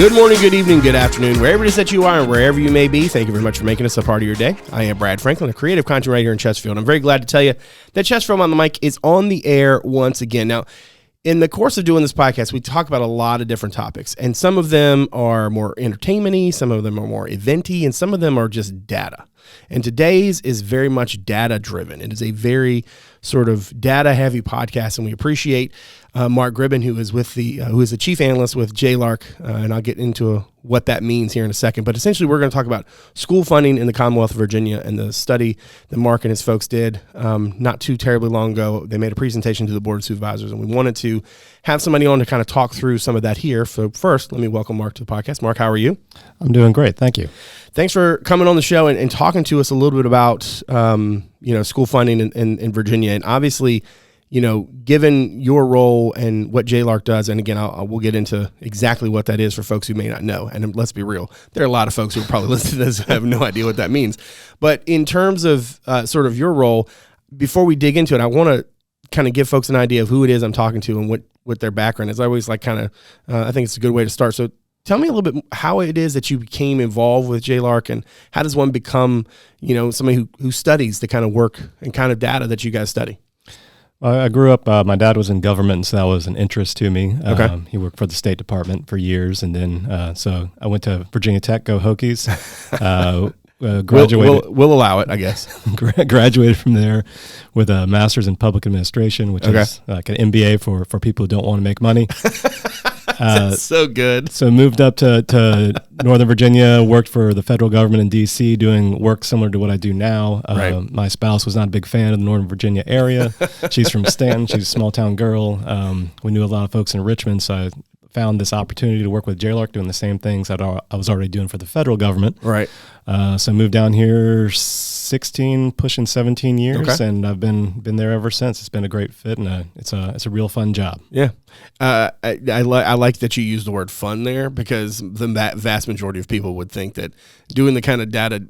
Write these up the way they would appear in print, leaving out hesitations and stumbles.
Good morning, good evening, good afternoon, wherever it is that you are and wherever you may be. Thank you very much for making us a part of your day. I am Brad Franklin, a creative content writer here in Chesterfield. I'm very glad to tell you that Chesterfield Behind the Mic is on the air once again. Now, in the course of doing this podcast, we talk about a lot of different topics, and some of them are more entertainment-y, some of them are more event-y, and some of them are just data. And today's is very much data-driven. It is a very sort of data-heavy podcast, and we appreciate Mark Gribbin, who is the chief analyst with JLARC, and I'll get into what that means here in a second. But essentially, we're going to talk about school funding in the Commonwealth of Virginia and the study that Mark and his folks did not too terribly long ago. They made a presentation to the Board of Supervisors, and we wanted to have somebody on to kind of talk through some of that here. So first, let me welcome Mark to the podcast. Mark, how are you? I'm doing great. Thank you. Thanks for coming on the show and talking to us a little bit about school funding in Virginia. And obviously, given your role and what JLARC does, and again, we'll get into exactly what that is for folks who may not know. And let's be real, there are a lot of folks who are probably listening to this who have no idea what that means. But in terms of sort of your role, before we dig into it, I want to kind of give folks an idea of who it is I'm talking to and what their background is. I always I think it's a good way to start. So tell me a little bit how it is that you became involved with JLARC, and how does one become, somebody who studies the kind of work and kind of data that you guys study? I grew up, my dad was in government, so that was an interest to me. Okay. He worked for the State Department for years, and then so I went to Virginia Tech, go Hokies. Graduated. We'll allow it, I guess. Graduated from there with a master's in public administration, which is like an MBA for people who don't want to make money. That's so good. So moved up to Northern Virginia, worked for the federal government in D.C., doing work similar to what I do now. Right. My spouse was not a big fan of the Northern Virginia area. She's from Stanton. She's a small town girl. We knew a lot of folks in Richmond, so I found this opportunity to work with JLARC doing the same things that I was already doing for the federal government. Right. So moved down here 16, pushing 17 years, and I've been there ever since. It's been a great fit, and it's a real fun job. Yeah. I like that you use the word fun there, because the vast majority of people would think that doing the kind of data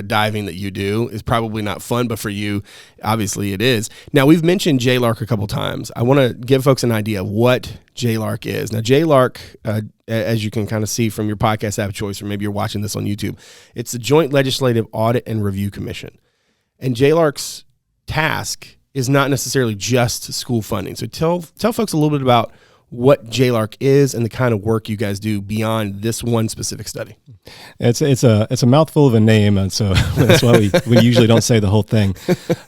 diving that you do is probably not fun, but for you, obviously it is. Now, we've mentioned JLARC a couple times. I want to give folks an idea of what JLARC is. Now, JLARC, as you can kind of see from your podcast app choice, or maybe you're watching this on YouTube, it's the Joint Legislative Audit and Review Commission. And JLARC's task is not necessarily just school funding. So tell folks a little bit about what JLARC is and the kind of work you guys do beyond this one specific study. It's a mouthful of a name, and so that's why we usually don't say the whole thing.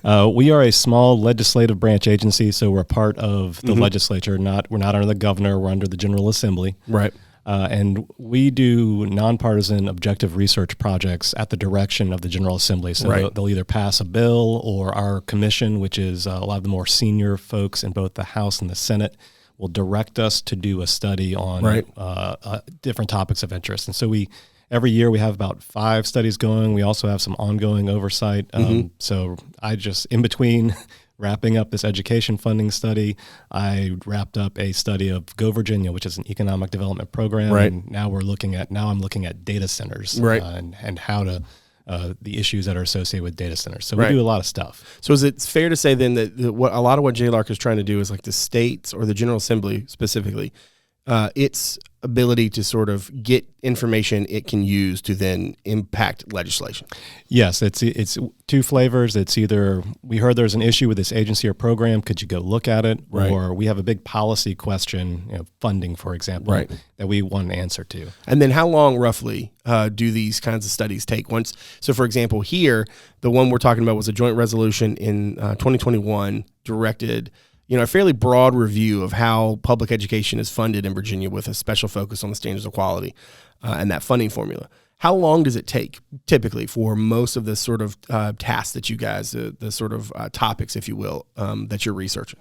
We are a small legislative branch agency, so we're a part of the legislature. We're not under the governor. We're under the General Assembly. Right. And we do nonpartisan objective research projects at the direction of the General Assembly. So they'll either pass a bill, or our commission, which is a lot of the more senior folks in both the House and the Senate, will direct us to do a study on different topics of interest. And so every year we have about 5 studies going. We also have some ongoing oversight. So I just, in between wrapping up this education funding study, I wrapped up a study of Go Virginia, which is an economic development program. Right. And now I'm looking at data centers and how to the issues that are associated with data centers. So we do a lot of stuff. So is it fair to say then that a lot of what JLARC is trying to do is, like, the states or the General Assembly specifically, its ability to sort of get information it can use to then impact legislation? Yes, it's 2 flavors. It's either, we heard there's an issue with this agency or program, could you go look at it? Right. Or we have a big policy question, funding, for example, that we want an answer to. And then how long roughly do these kinds of studies take? So for example, here, the one we're talking about was a joint resolution in 2021 directed a fairly broad review of how public education is funded in Virginia, with a special focus on the standards of quality and that funding formula. How long does it take typically for most of the sort of tasks that you guys, the sort of topics, if you will, that you're researching?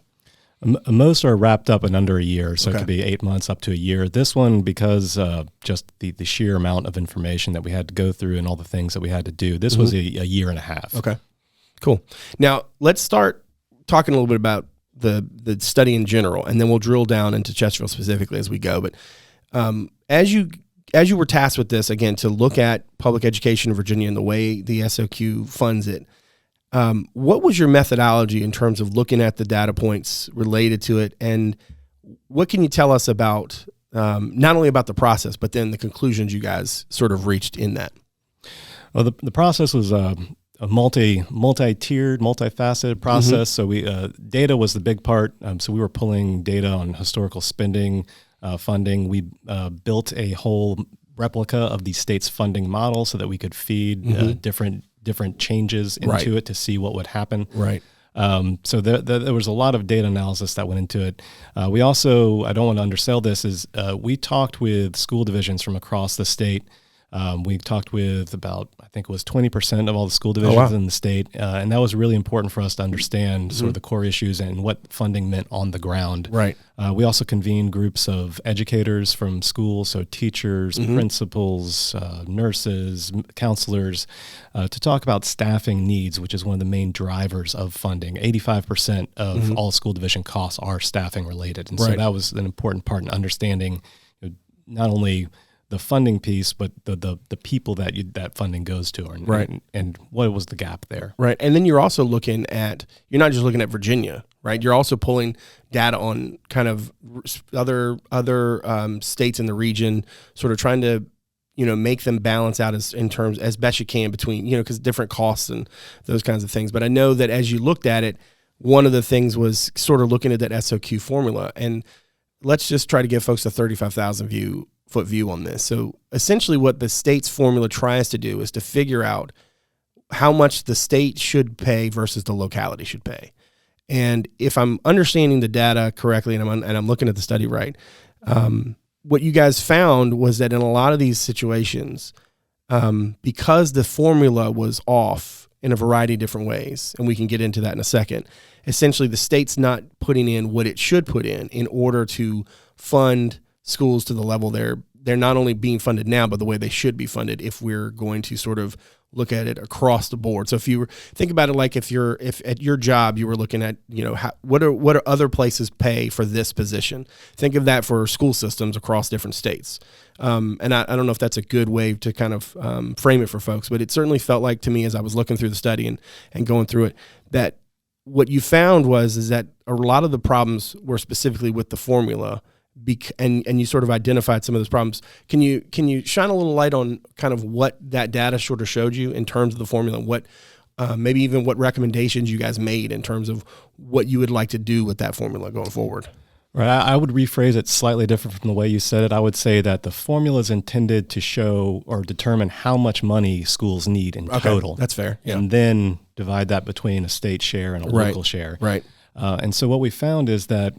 Most are wrapped up in under a year, so it could be 8 months up to a year. This one, because just the sheer amount of information that we had to go through and all the things that we had to do, this was a year and a half. Okay, cool. Now, let's start talking a little bit about the study in general, and then we'll drill down into Chesterfield specifically as we go. But as you were tasked with this, again, to look at public education in Virginia and the way the SOQ funds it, what was your methodology in terms of looking at the data points related to it, and what can you tell us about not only about the process, but then the conclusions you guys sort of reached in that. Well, the process was a multi-tiered, multifaceted process. So we data was the big part. So we were pulling data on historical spending, funding. We built a whole replica of the state's funding model so that we could feed different changes into it to see what would happen. Right. So there was a lot of data analysis that went into it. We also, I don't want to undersell this, is we talked with school divisions from across the state. We talked with about, I think it was 20% of all the school divisions in the state. And that was really important for us to understand sort of the core issues and what funding meant on the ground. Right. We also convened groups of educators from schools, so teachers, principals, nurses, counselors, to talk about staffing needs, which is one of the main drivers of funding. 85% of all school division costs are staffing related. And so that was an important part in understanding not only the funding piece, but the people that funding goes to, and what was the gap there. Right. And then you're also looking at, you're not just looking at Virginia, right? You're also pulling data on kind of other states in the region, sort of trying to, make them balance out as best you can between, because different costs and those kinds of things. But I know that as you looked at it, one of the things was sort of looking at that SOQ formula. And let's just try to give folks a 35,000 foot view on this. So essentially what the state's formula tries to do is to figure out how much the state should pay versus the locality should pay. And if I'm understanding the data correctly and I'm looking at the study right, what you guys found was that in a lot of these situations, because the formula was off in a variety of different ways, and we can get into that in a second, essentially the state's not putting in what it should put in order to fund schools to the level they're not only being funded now, but the way they should be funded if we're going to sort of look at it across the board. So if you think about it, like if at your job you were looking at, what are other places pay for this position? Think of that for school systems across different states. And I don't know if that's a good way to kind of frame it for folks, but it certainly felt like to me as I was looking through the study and going through it, that what you found is that a lot of the problems were specifically with the formula. And you sort of identified some of those problems. Can you shine a little light on kind of what that data sort of showed you in terms of the formula, and what maybe even what recommendations you guys made in terms of what you would like to do with that formula going forward? Right. I would rephrase it slightly different from the way you said it. I would say that the formula is intended to show or determine how much money schools need in total. That's fair. Yeah. And then divide that between a state share and a local share. Right. And so what we found is that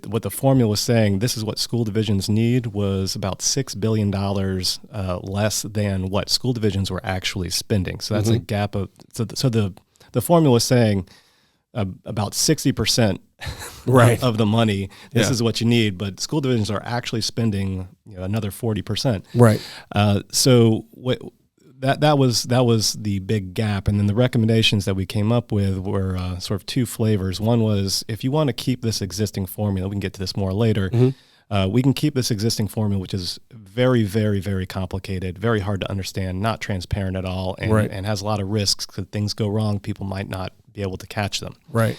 what the formula was saying, this is what school divisions need, was about $6 billion less than what school divisions were actually spending. So that's a gap of, so the formula was saying about 60% of the money, this is what you need, but school divisions are actually spending another 40%. Right. So that was the big gap. And then the recommendations that we came up with were sort of two flavors. One was, if you want to keep this existing formula, we can get to this more later, we can keep this existing formula, which is very, very, very complicated, very hard to understand, not transparent at all, and has a lot of risks. If things go wrong, people might not be able to catch them. Right.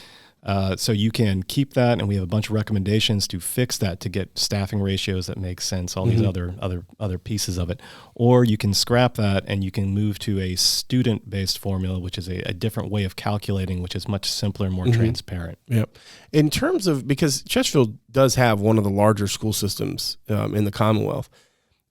So you can keep that, and we have a bunch of recommendations to fix that, to get staffing ratios that make sense, all these other pieces of it. Or you can scrap that and you can move to a student-based formula, which is a different way of calculating, which is much simpler and more transparent. Yep. In terms of, because Chesterfield does have one of the larger school systems in the Commonwealth,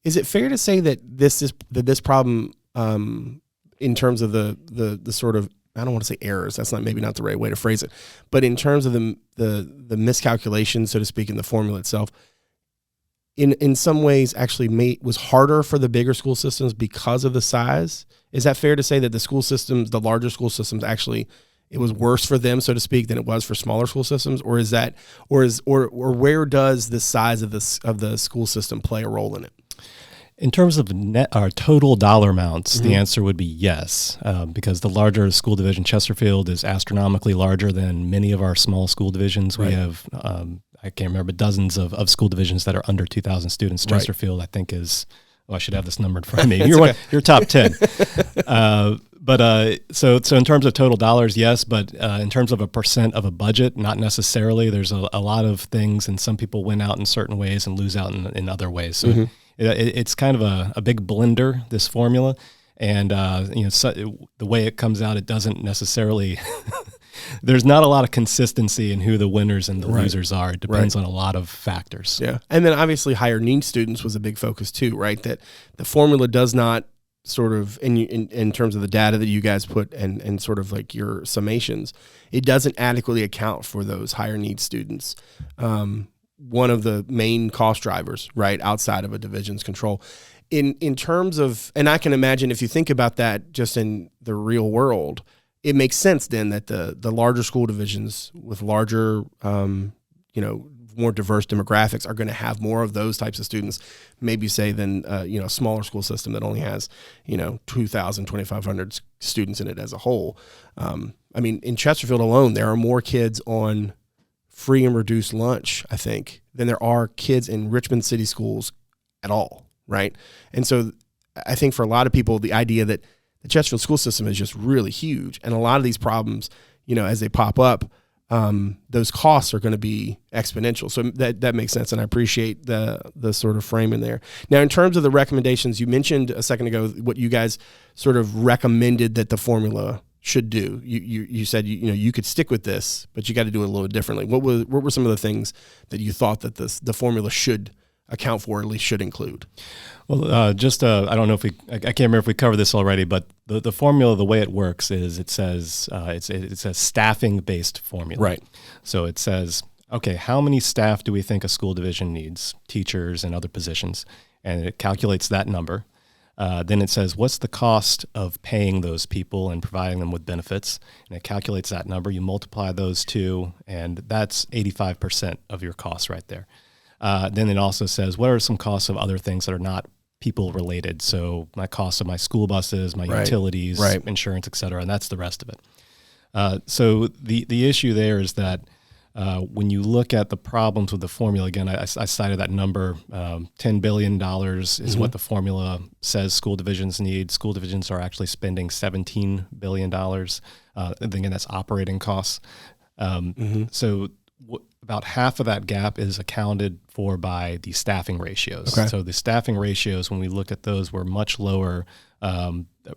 is it fair to say that this problem, in terms of the sort of, I don't want to say errors, that's maybe not the right way to phrase it, but in terms of the miscalculation, so to speak, in the formula itself, in some ways actually was harder for the bigger school systems because of the size? Is that fair to say that the larger school systems actually, it was worse for them, so to speak, than it was for smaller school systems? Or is that, or where does the size of the school system play a role in it? In terms of net or total dollar amounts, the answer would be yes, because the larger school division, Chesterfield, is astronomically larger than many of our small school divisions. Right. We have, I can't remember, dozens of school divisions that are under 2,000 students. Chesterfield, I think, is, I should have this number in front of me. You're top 10. But so in terms of total dollars, yes, but in terms of a percent of a budget, not necessarily. There's a lot of things, and some people win out in certain ways and lose out in other ways. So it's kind of a big blender, this formula, and the way it comes out, it doesn't necessarily. There's not a lot of consistency in who the winners and the losers are. It depends on a lot of factors. Yeah, and then obviously higher needs students was a big focus too, right? That the formula does not sort of, in terms of the data that you guys put and sort of like your summations, it doesn't adequately account for those higher needs students. One of the main cost drivers, right, outside of a division's control. In terms of, and I can imagine if you think about that just in the real world, it makes sense then that the larger school divisions with larger, more diverse demographics are going to have more of those types of students, maybe say than a smaller school system that only has 2,000, 2,500 students in it as a whole. I mean, in Chesterfield alone, there are more kids on free and reduced lunch, I think, than there are kids in Richmond City schools at all, right? And so I think for a lot of people, the idea that the Chesterfield school system is just really huge, and a lot of these problems, as they pop up, those costs are going to be exponential. So that makes sense, and I appreciate the sort of framing there. Now, in terms of the recommendations, you mentioned a second ago what you guys sort of recommended that the formula should do. You said you could stick with this, but you got to do it a little differently. What were some of the things that you thought that the formula should account for, or at least should include? Well, I don't know if I can't remember if we covered this already, but the formula, the way it works is it says it's a staffing based formula. Right. So it says, okay, how many staff do we think a school division needs, teachers and other positions? And it calculates that number. Then it says, what's the cost of paying those people and providing them with benefits? And it calculates that number. You multiply those two, and that's 85% of your costs right there. Then it also says, what are some costs of other things that are not people related? So my cost of my school buses, my utilities, insurance, et cetera, and that's the rest of it. So the issue there is that when you look at the problems with the formula, again, I cited that number, $10 billion is what the formula says school divisions need. School divisions are actually spending $17 billion. Again, that's operating costs. So about half of that gap is accounted for by the staffing ratios. Okay. So the staffing ratios, when we looked at those, were much lower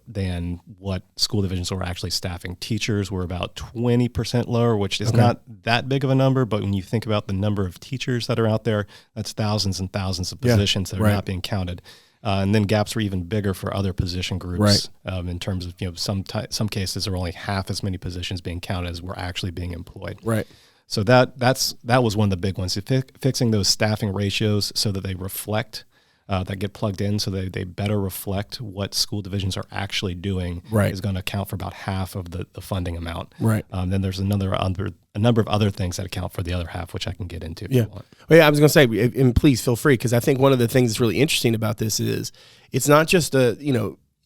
than what school divisions were actually staffing. Teachers were about 20% lower, which is not that big of a number, but when you think about the number of teachers that are out there, that's thousands and thousands of positions that are not being counted. And then gaps were even bigger for other position groups in terms of some cases there were only half as many positions being counted as were actually being employed. Right. So that was one of the big ones. Fixing those staffing ratios so that they reflect, that get plugged in so they better reflect what school divisions are actually doing is going to account for about half of the funding amount. Right. Then there's a number of other things that account for the other half, which I can get into if you want. Well, yeah, I was going to say, and please feel free, because I think one of the things that's really interesting about this is it's not just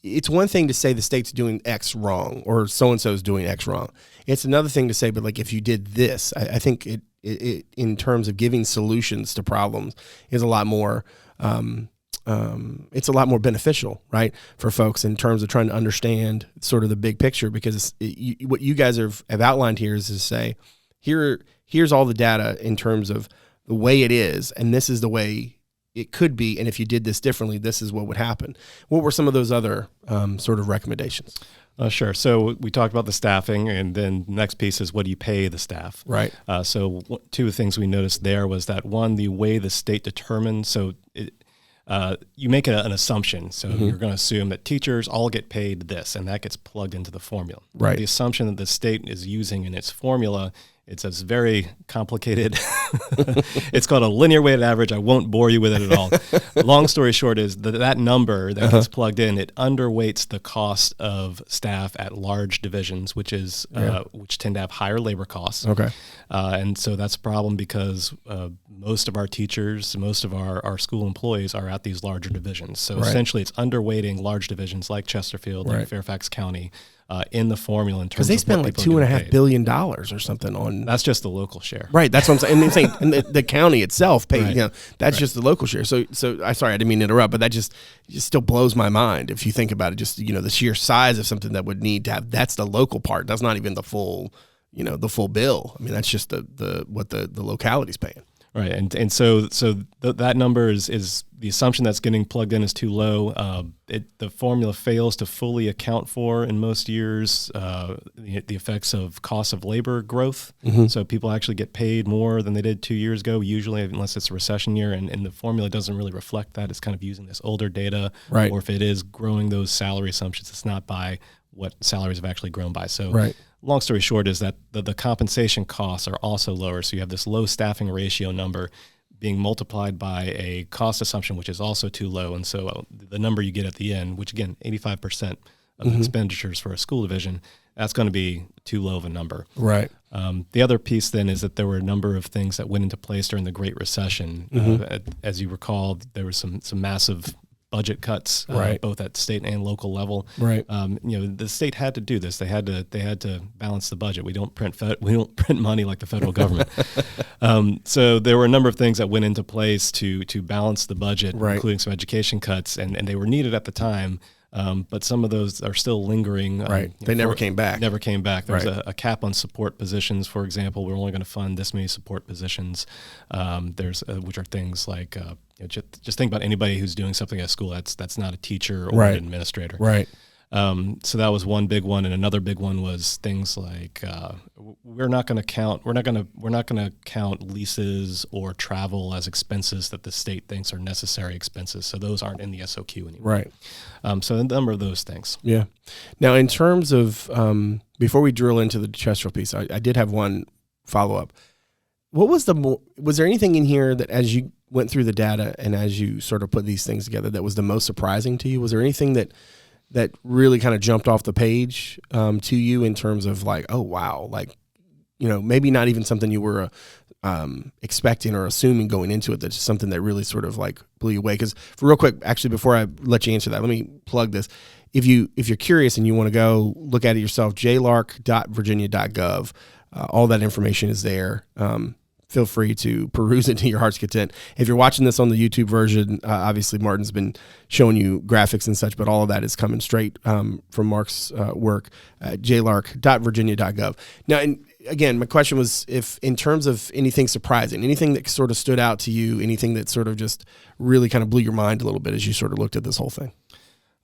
it's one thing to say the state's doing X wrong or so-and-so is doing X wrong. It's another thing to say, but like if you did this, I think it in terms of giving solutions to problems is a lot more, it's a lot more beneficial, right, for folks in terms of trying to understand sort of the big picture, because what you guys have outlined here is to say, here's all the data in terms of the way it is, and this is the way it could be, and if you did this differently, this is what would happen. What were some of those other sort of recommendations? Sure. So we talked about the staffing, and then the next piece is what do you pay the staff? Right. So two things we noticed there was that, one, the way the state determines, so you make an assumption. So you're going to assume that teachers all get paid this, and that gets plugged into the formula. Right. The assumption that the state is using in its formula, it's a very complicated, it's called a linear weighted average. I won't bore you with it at all. Long story short is that number that gets plugged in, it underweights the cost of staff at large divisions, which tend to have higher labor costs. Okay. And so that's a problem because most of our teachers, most of our school employees are at these larger divisions. So essentially it's underweighting large divisions like Chesterfield, like Fairfax County, in the formula in terms because they of spend like $2.5 billion or something on. That's just the local share, right? That's what I'm saying. And the county itself pays. Right. You know, that's just the local share. So I sorry, I didn't mean to interrupt, but that just still blows my mind if you think about it. Just the sheer size of something that would need to have. That's the local part. That's not even the full. The full bill. I mean, that's just the what the locality's paying. Right, and so that number is the assumption that's getting plugged in is too low. The formula fails to fully account for in most years the effects of cost of labor growth. Mm-hmm. So people actually get paid more than they did 2 years ago, usually, unless it's a recession year, and the formula doesn't really reflect that. It's kind of using this older data, right. Or if it is growing those salary assumptions, it's not by what salaries have actually grown by. So. Right. Long story short is that the compensation costs are also lower. So you have this low staffing ratio number being multiplied by a cost assumption, which is also too low. And so the number you get at the end, which again, 85% of mm-hmm. expenditures for a school division, that's going to be too low of a number. Right. The other piece then is that there were a number of things that went into place during the Great Recession. Mm-hmm. As you recall, there was some massive budget cuts, right. Both at state and local level. Right. The state had to do this. They had to balance the budget. We don't print money like the federal government. So there were a number of things that went into place to balance the budget, right. including some education cuts, and they were needed at the time. But some of those are still lingering. Right. They never came back. Never came back. There's right. a cap on support positions, for example. We're only going to fund this many support positions. There's which are things like just think about anybody who's doing something at school that's not a teacher or right. an administrator. Right. So that was one big one, and another big one was things like we're not going to count leases or travel as expenses that the state thinks are necessary expenses. So those aren't in the SOQ anymore. Right. So a number of those things. Yeah. Now, in terms of before we drill into the Chesterfield piece, I did have one follow up. What was was there anything in here that, as you went through the data and as you sort of put these things together, that was the most surprising to you? Was there anything that really kind of jumped off the page to you in terms of like, oh, wow, like, maybe not even something you were expecting or assuming going into it, that's just something that really sort of like blew you away? Because for real quick, actually, before I let you answer that, let me plug this. If you're curious and you want to go look at it yourself, jlarc.virginia.gov, all that information is there. Feel free to peruse it to your heart's content. If you're watching this on the YouTube version, obviously Martin's been showing you graphics and such, but all of that is coming straight from Mark's work at jlarc.virginia.gov. Now, and again, my question was if in terms of anything surprising, anything that sort of stood out to you, anything that sort of just really kind of blew your mind a little bit as you sort of looked at this whole thing.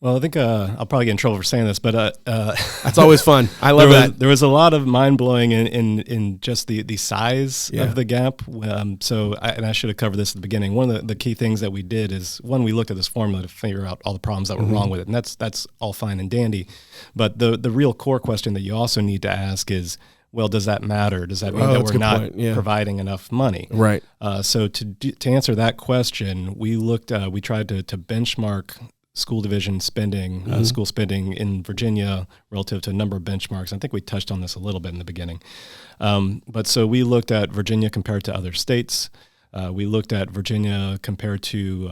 Well, I think I'll probably get in trouble for saying this, but that's always fun. I love that. There was a lot of mind blowing in just the size yeah. of the gap. So I should have covered this at the beginning. One of the key things that we did is one, we looked at this formula to figure out all the problems that were mm-hmm. wrong with it, and that's all fine and dandy. But the real core question that you also need to ask is, well, does that matter? Does that mean that we're not providing enough money? Right. So to answer that question, we tried to benchmark school division spending, mm-hmm. School spending in Virginia relative to a number of benchmarks. I think we touched on this a little bit in the beginning. But so we looked at Virginia compared to other states. We looked at Virginia compared to,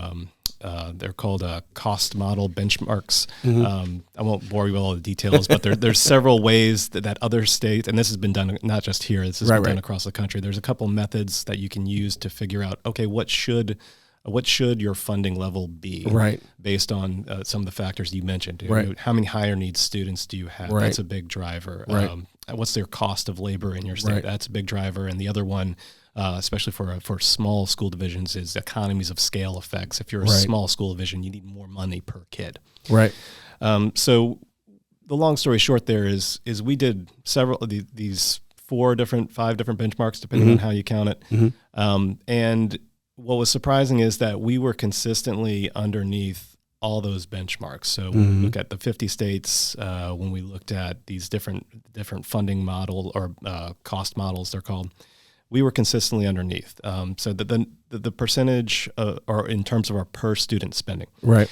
they're called cost model benchmarks. Mm-hmm. I won't bore you with all the details, but there's several ways that other states, and this has been done not just here, this has been done across the country. There's a couple methods that you can use to figure out, okay, what should your funding level be based on some of the factors you mentioned? Right. How many higher needs students do you have? Right. That's a big driver. Right. What's their cost of labor in your state? Right. That's a big driver. And the other one, especially for small school divisions, is economies of scale effects. If you're a small school division, you need more money per kid. Right. So the long story short there is we did several of these 5 different benchmarks, depending mm-hmm. on how you count it. Mm-hmm. And what was surprising is that we were consistently underneath all those benchmarks. So when we look at the 50 states, when we looked at these different funding model or cost models, they're called, we were consistently underneath. So the percentage, or in terms of our per student spending. Right.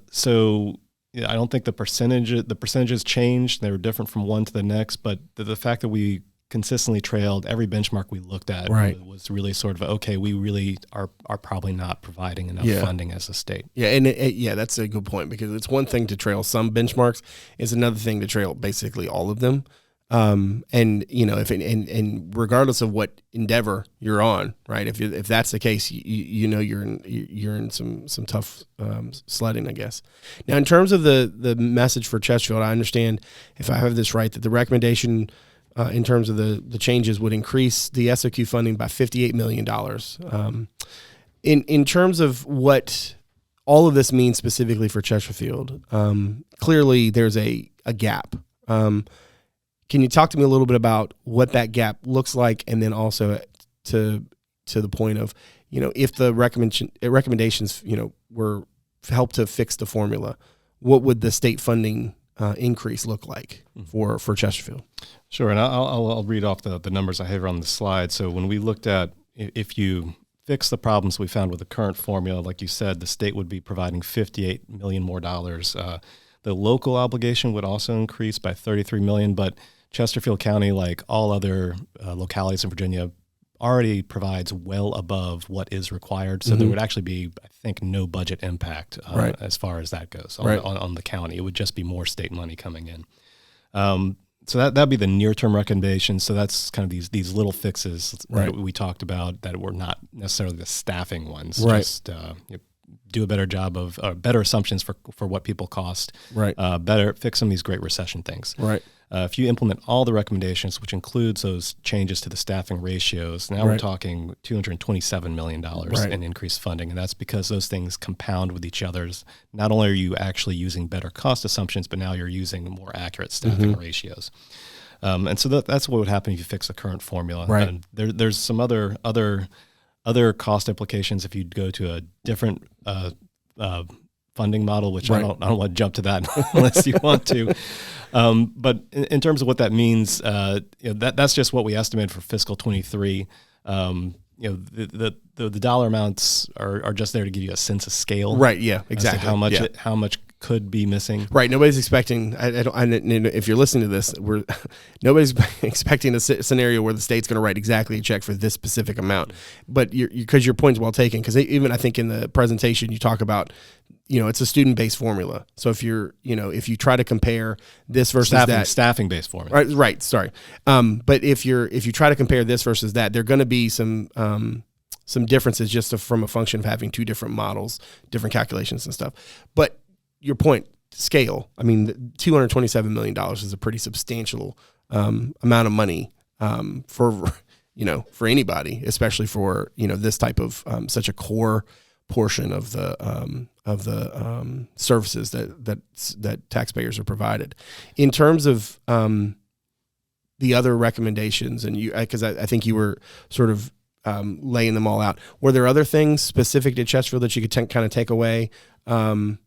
So I don't think the percentages changed. They were different from one to the next, but the fact that we consistently trailed every benchmark we looked at. Right. Was really sort of, okay, we really are probably not providing enough funding as a state. Yeah, and that's a good point, because it's one thing to trail some benchmarks, it's another thing to trail basically all of them. And if regardless of what endeavor you're on, right? If that's the case, you're in some tough sledding, I guess. Now, in terms of the message for Chesterfield, I understand, if I have this right, that the recommendation in terms of the changes would increase the SOQ funding by $58 million. In terms of what all of this means specifically for Chesterfield, clearly there's a gap. Can you talk to me a little bit about what that gap looks like, and then also to the point of, if the recommendations, were help to fix the formula, what would the state funding increase look like for Chesterfield? Sure, and I'll read off the numbers I have on the slide. So when we looked at, if you fix the problems we found with the current formula, like you said, the state would be providing $58 million more dollars. The local obligation would also increase by $33 million, but Chesterfield County, like all other localities in Virginia, already provides well above what is required. So there would actually be, I think, no budget impact as far as that goes on the county. It would just be more state money coming in. So that'd be the near-term recommendation. So that's kind of these little fixes that we talked about that were not necessarily the staffing ones. Right. Just do a better job of better assumptions for what people cost. Right. Better fix some of these great recession things. Right. If you implement all the recommendations, which includes those changes to the staffing ratios, now we're talking $227 million in increased funding. And that's because those things compound with each other's. Not only are you actually using better cost assumptions, but now you're using more accurate staffing ratios. And so that's what would happen if you fix the current formula. Right. And there's some other cost implications if you go to a different funding model, which I don't want to jump to that unless you want to. But in terms of what that means, that's just what we estimated for fiscal 23. The dollar amounts are just there to give you a sense of scale. Right. Yeah. Exactly. How much could be missing. Right. Nobody's expecting. If you're listening to this, nobody's expecting a scenario where the state's going to write exactly a check for this specific amount. But because your point's well taken, because even I think in the presentation you talk about, it's a student-based formula. So if you try to compare this versus staffing-based formula. Right. Sorry. But if you try to compare this versus that, there are going to be some differences just from a function of having two different models, different calculations and stuff. But your point, scale. I mean, $227 million is a pretty substantial amount of money for anybody, especially for this type of such a core portion of the services that taxpayers are provided. In terms of the other recommendations, and because I think you were sort of laying them all out. Were there other things specific to Chesterfield that you could kind of take away from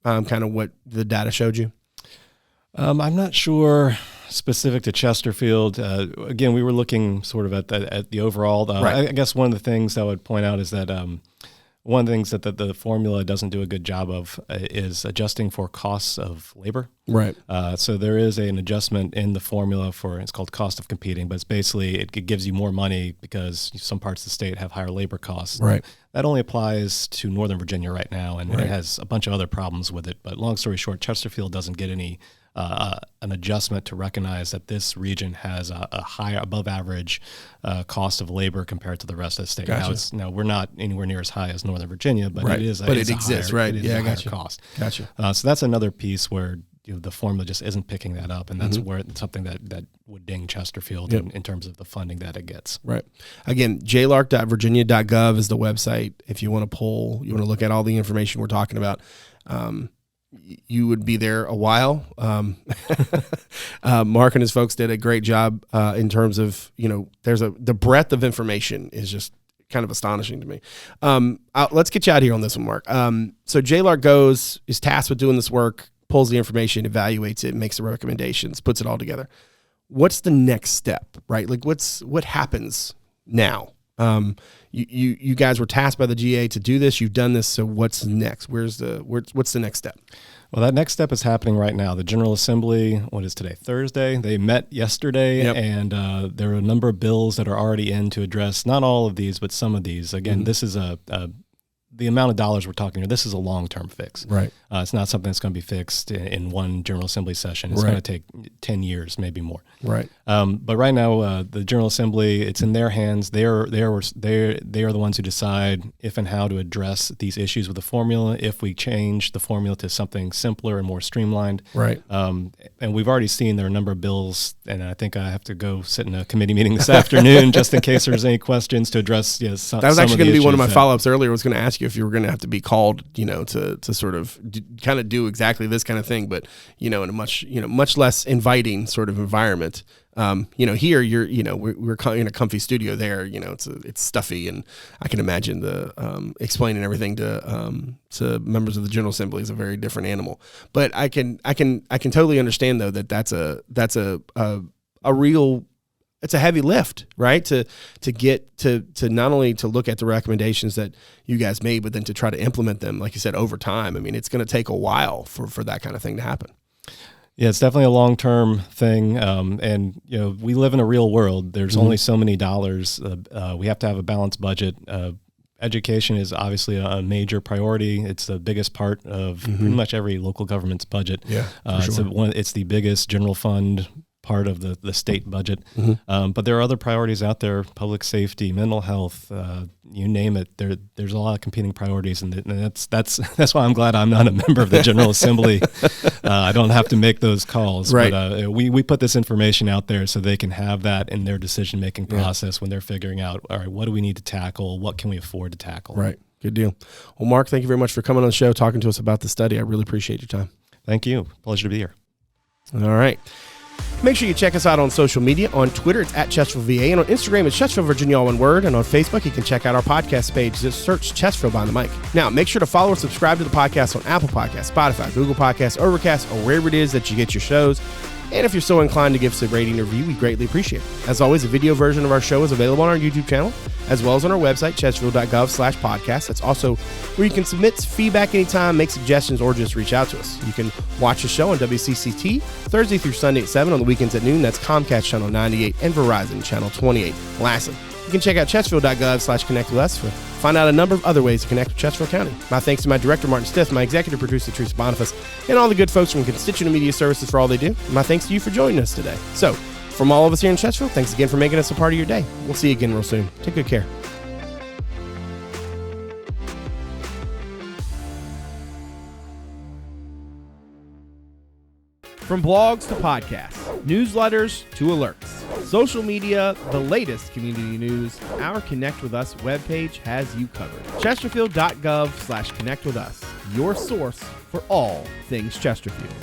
kind of what the data showed you? I'm not sure specific to Chesterfield. Again, we were looking sort of at the overall. I guess one of the things I would point out is that one of the things that the formula doesn't do a good job of is adjusting for costs of labor. Right. So there is an adjustment in the formula it's called cost of competing, but it's basically it gives you more money because some parts of the state have higher labor costs. Right. That only applies to Northern Virginia right now, and it has a bunch of other problems with it. But long story short, Chesterfield doesn't get any an adjustment to recognize that this region has a higher, above average cost of labor compared to the rest of the state. Gotcha. Now we're not anywhere near as high as Northern Virginia, but it is. But it exists, higher, right? It is a higher cost. Gotcha. So that's another piece where the formula just isn't picking that up, and that's where it's something that would ding Chesterfield in terms of the funding that it gets. Right. Again, JLARC.virginia.gov is the website. If you want to you want to look at all the information we're talking about. You would be there a while. Mark and his folks did a great job in terms of, the breadth of information is just kind of astonishing to me. Let's get you out of here on this one, Mark. So JLARC is tasked with doing this work, pulls the information, evaluates it, makes the recommendations, puts it all together. What's the next step, right? Like what happens now? You guys were tasked by the GA to do this. You've done this. So what's next? What's the next step? Well, that next step is happening right now. The General Assembly, what is today? Thursday. They met yesterday, and there are a number of bills that are already in to address not all of these, but some of these. Again, this is the amount of dollars we're talking here. This is a long-term fix. Right. It's not something that's going to be fixed in one General Assembly session. It's going to take 10 years, maybe more. Right. But right now, the General Assembly, it's in their hands. They are the ones who decide if and how to address these issues with the formula. If we change the formula to something simpler and more streamlined. Right. And we've already seen there are a number of bills, and I think I have to go sit in a committee meeting this afternoon just in case there's any questions to address. Some, that was actually going to be one of my that, follow-ups earlier. I was going to ask you if you were going to have to be called, to sort of kind of do exactly this kind of thing, but in a much less inviting sort of environment. Here we're in a comfy studio. There, it's stuffy, and I can imagine the explaining everything to members of the General Assembly is a very different animal. But I can totally understand though that's a real. It's a heavy lift, right? To get to not only to look at the recommendations that you guys made, but then to try to implement them, like you said, over time. I mean, it's going to take a while for that kind of thing to happen. Yeah, it's definitely a long-term thing, and we live in a real world. There's only so many dollars. We have to have a balanced budget. Education is obviously a major priority. It's the biggest part of pretty much every local government's budget. Yeah, it's the biggest general fund part of the state budget. But there are other priorities out there: public safety, mental health, you name it. There's a lot of competing priorities, and that's why I'm glad I'm not a member of the General Assembly. I don't have to make those calls. Right. But we put this information out there so they can have that in their decision-making process when they're figuring out, all right, what do we need to tackle? What can we afford to tackle? Right. Good deal. Well, Mark, thank you very much for coming on the show, talking to us about the study. I really appreciate your time. Thank you. Pleasure to be here. All right. Make sure you check us out on social media. On Twitter, it's at Chesterfield VA, and on Instagram, it's Chesterfield Virginia, all one word. And on Facebook, you can check out our podcast page. Just search Chesterfield Behind the Mic. Now, make sure to follow or subscribe to the podcast on Apple Podcasts, Spotify, Google Podcasts, Overcast, or wherever it is that you get your shows. And if you're so inclined to give us a rating or review, we greatly appreciate it. As always, a video version of our show is available on our YouTube channel, as well as on our website, chesterfield.gov/podcast. That's also where you can submit feedback anytime, make suggestions, or just reach out to us. You can watch the show on WCCT Thursday through Sunday at 7, on the weekends at noon. That's Comcast Channel 98 and Verizon Channel 28. Lastly, you can check out chesterfield.gov/connect with us to find out a number of other ways to connect with Chesterfield County. My thanks to my director, Martin Stith, my executive producer, Teresa, Bonifas, and all the good folks from Constituent Media Services for all they do. My thanks to you for joining us today. So, from all of us here in Chesterfield, thanks again for making us a part of your day. We'll see you again real soon. Take good care. From blogs to podcasts, newsletters to alerts, social media, the latest community news, our Connect With Us webpage has you covered. Chesterfield.gov/connect with us, your source for all things Chesterfield.